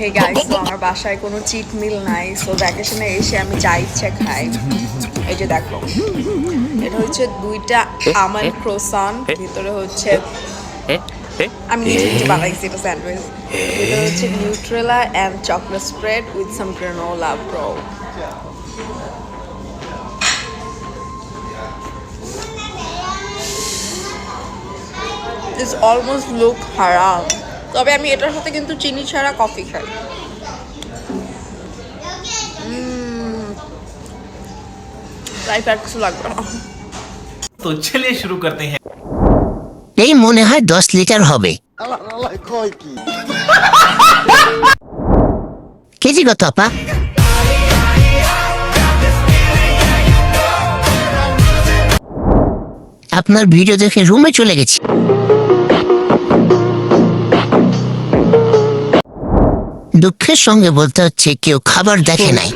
Hey guys, তো আমার বাসায় কোনো চিট মিল নাই, সো ভ্যাকেশনে এসে আমি যা ইচ্ছে খাই। এই যে দেখো, এটা হচ্ছে 2টা আমন্ড ক্রোসান, ভিতরে হচ্ছে আমি নিজে নিজে বানাইছি এটা স্যান্ডউইচ। এটা হচ্ছে Nutrela and chocolate spread with some granola bro. It's almost look haram, তবে আমি এটার সাথে কিন্তু চিনি ছাড়া কফি খাই। লাইফ আর কিছু লাগবে না। तो चलिए शुरू करते हैं। এই মনে হয় 10 লিটার হবে। কেজি কত আপা? আপনার ভিডিও দেখে রুমে চলে গেছি। দুঃখের সঙ্গে বলতে হচ্ছে কেউ খাবার দেখে নাই।